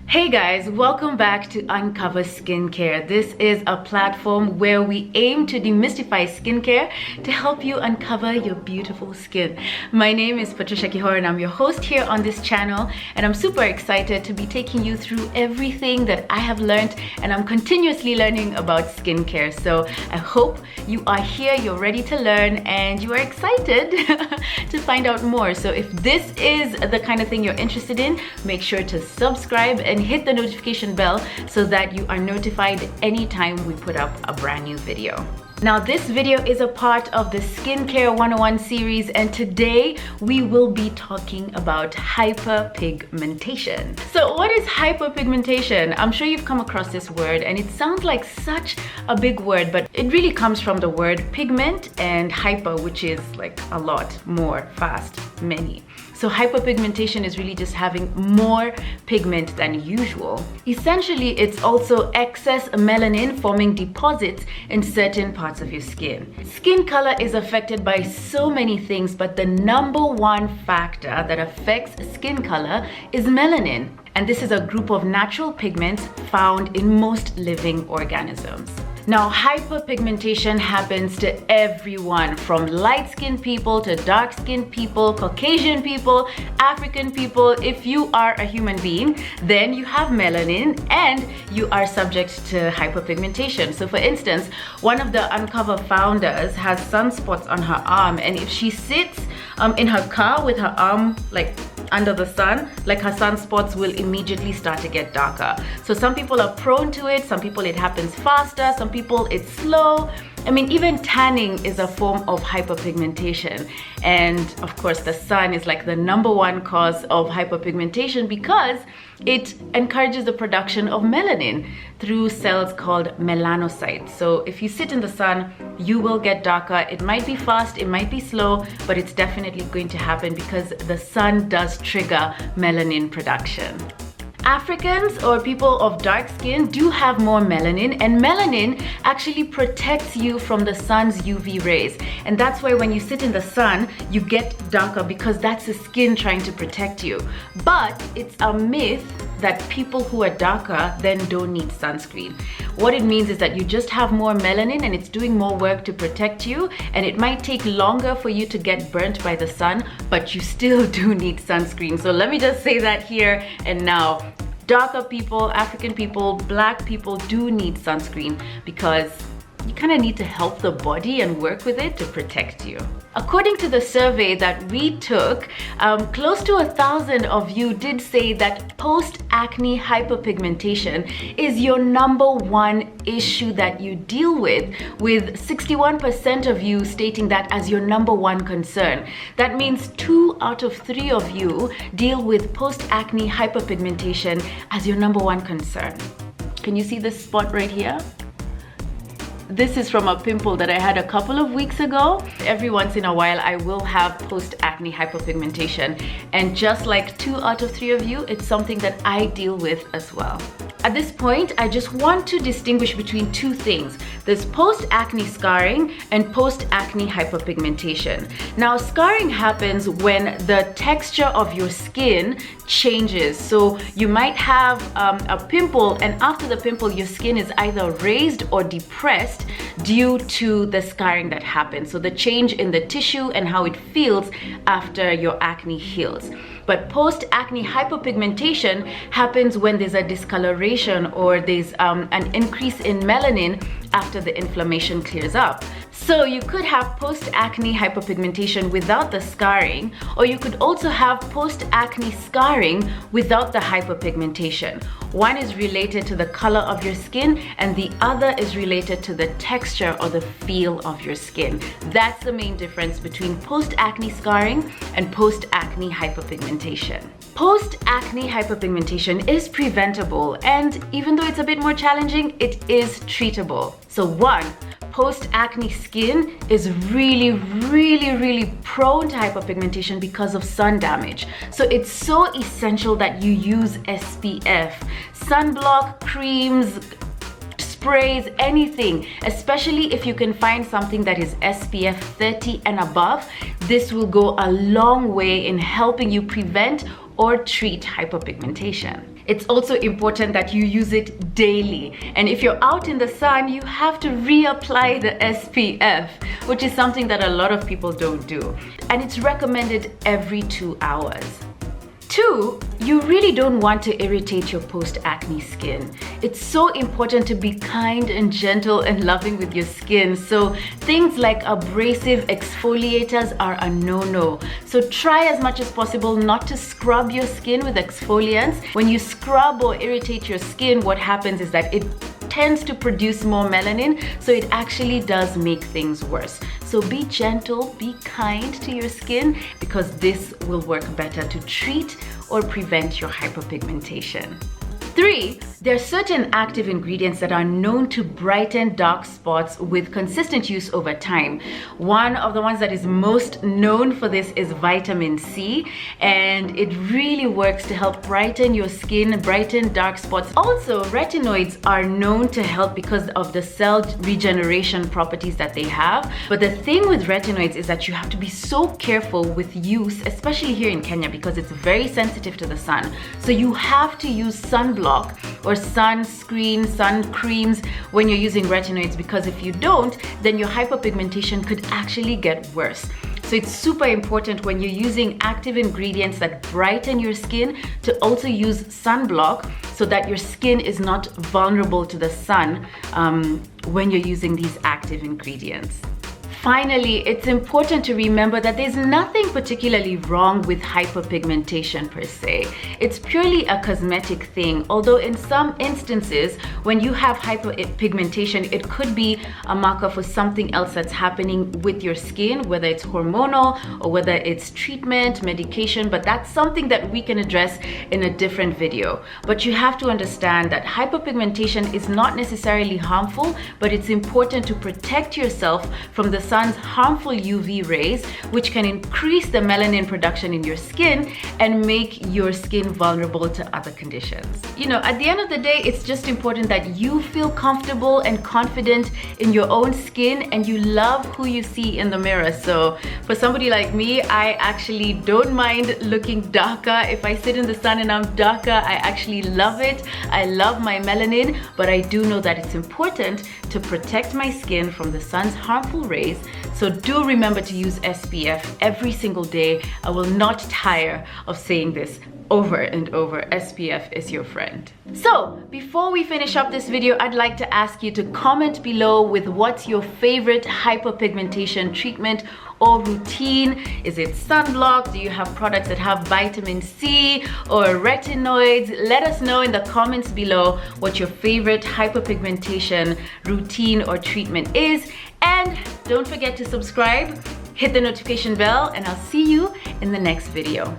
Hey guys, welcome back to Uncover Skincare. This is a platform where we aim to demystify skincare to help you uncover your beautiful skin. My name is Patricia Kihor and I'm your host here on this channel, and I'm super excited to be taking you through everything that I have learned, and I'm continuously learning about skincare. So I hope you are here, you're ready to learn, and you are excited to find out more. So if this is the kind of thing you're interested in, make sure to subscribe and hit the notification bell so that you are notified anytime we put up a brand new video. Now, this video is a part of the Skincare 101 series, and today we will be talking about hyperpigmentation. So what is hyperpigmentation? I'm sure you've come across this word and it sounds like such a big word, but it really comes from the word pigment and hyper, which is like a lot, more, fast, many. So hyperpigmentation is really just having more pigment than usual. Essentially, it's also excess melanin forming deposits in certain parts of your skin. Skin color is affected by so many things, but the number one factor that affects skin color is melanin. And this is a group of natural pigments found in most living organisms. Now, hyperpigmentation happens to everyone, from light-skinned people to dark-skinned people, Caucasian people, African people. If you are a human being, then you have melanin and you are subject to hyperpigmentation. So for instance, one of the Uncover founders has sunspots on her arm, and if she sits in her car with her arm like under the sun, like her sunspots will immediately start to get darker. So some people are prone to it, some people it happens faster, some people it's slow. I mean, even tanning is a form of hyperpigmentation. And of course, the sun is like the number one cause of hyperpigmentation because it encourages the production of melanin through cells called melanocytes. So if you sit in the sun, you will get darker. It might be fast, it might be slow, but it's definitely going to happen because the sun does trigger melanin production. Africans or people of dark skin do have more melanin, and melanin actually protects you from the sun's UV rays. And that's why when you sit in the sun, you get darker because that's the skin trying to protect you. But it's a myth that people who are darker then don't need sunscreen. What it means is that you just have more melanin and it's doing more work to protect you, and it might take longer for you to get burnt by the sun, but you still do need sunscreen. So let me just say that here and now. Darker people, African people, black people do need sunscreen because you kind of need to help the body and work with it to protect you. According to the survey that we took, close to 1,000 of you did say that post-acne hyperpigmentation is your number one issue that you deal with 61% of you stating that as your number one concern. That means 2 out of 3 of you deal with post-acne hyperpigmentation as your number one concern. Can you see this spot right here? This is from a pimple that I had a couple of weeks ago. Every once in a while, I will have post-acne hyperpigmentation. And just like 2 out of 3 of you, it's something that I deal with as well. At this point, I just want to distinguish between two things. There's post-acne scarring and post-acne hyperpigmentation. Now, scarring happens when the texture of your skin changes. So you might have a pimple, and after the pimple, your skin is either raised or depressed due to the scarring that happens. So the change in the tissue and how it feels after your acne heals. But post-acne hyperpigmentation happens when there's a discoloration or there's an increase in melanin after the inflammation clears up. So you could have post-acne hyperpigmentation without the scarring, or you could also have post-acne scarring without the hyperpigmentation. One is related to the color of your skin and the other is related to the texture or the feel of your skin. That's the main difference between post-acne scarring and post-acne hyperpigmentation. Post-acne hyperpigmentation is preventable, and even though it's a bit more challenging, it is treatable. So one, post-acne skin is really prone to hyperpigmentation because of sun damage. So it's so essential that you use SPF, sunblock, creams, sprays, anything, especially if you can find something that is SPF 30 and above. This will go a long way in helping you prevent or Treat Hyperpigmentation. It's also important that you use it daily. And if you're out in the sun, you have to reapply the SPF, which is something that a lot of people don't do. And it's recommended every 2 hours. 2, you really don't want to irritate your post-acne skin. It's so important to be kind and gentle and loving with your skin. So things like abrasive exfoliators are a no-no. So try as much as possible not to scrub your skin with exfoliants. When you scrub or irritate your skin, what happens is that it tends to produce more melanin, so it actually does make things worse. So be gentle, be kind to your skin, because this will work better to treat or prevent your hyperpigmentation. 3, there are certain active ingredients that are known to brighten dark spots with consistent use over time. One of the ones that is most known for this is vitamin C, and it really works to help brighten your skin, brighten dark spots. Also, retinoids are known to help because of the cell regeneration properties that they have. But the thing with retinoids is that you have to be so careful with use, especially here in Kenya, because it's very sensitive to the sun. So you have to use sunblock or sunscreen, sun creams when you're using retinoids, because if you don't, then your hyperpigmentation could actually get worse. So it's super important when you're using active ingredients that brighten your skin to also use sunblock so that your skin is not vulnerable to the sun when you're using these active ingredients. Finally, it's important to remember that there's nothing particularly wrong with hyperpigmentation per se. It's purely a cosmetic thing, although in some instances, when you have hyperpigmentation, it could be a marker for something else that's happening with your skin, whether it's hormonal or whether it's treatment, medication, but that's something that we can address in a different video. But you have to understand that hyperpigmentation is not necessarily harmful, but it's important to protect yourself from the sun's harmful UV rays, which can increase the melanin production in your skin and make your skin vulnerable to other conditions. You know, at the end of the day, it's just important that you feel comfortable and confident in your own skin and you love who you see in the mirror. So for somebody like me, I actually don't mind looking darker. If I sit in the sun and I'm darker, I actually love it. I love my melanin, but I do know that it's important to protect my skin from the sun's harmful rays. So do remember to use SPF every single day. I will not tire of saying this over and over. SPF is your friend. So before we finish up this video, I'd like to ask you to comment below with what's your favorite hyperpigmentation treatment or routine. Is it sunblock? Do you have products that have vitamin C or retinoids? Let us know in the comments below what your favorite hyperpigmentation routine or treatment is. And don't forget to subscribe, hit the notification bell, and I'll see you in the next video.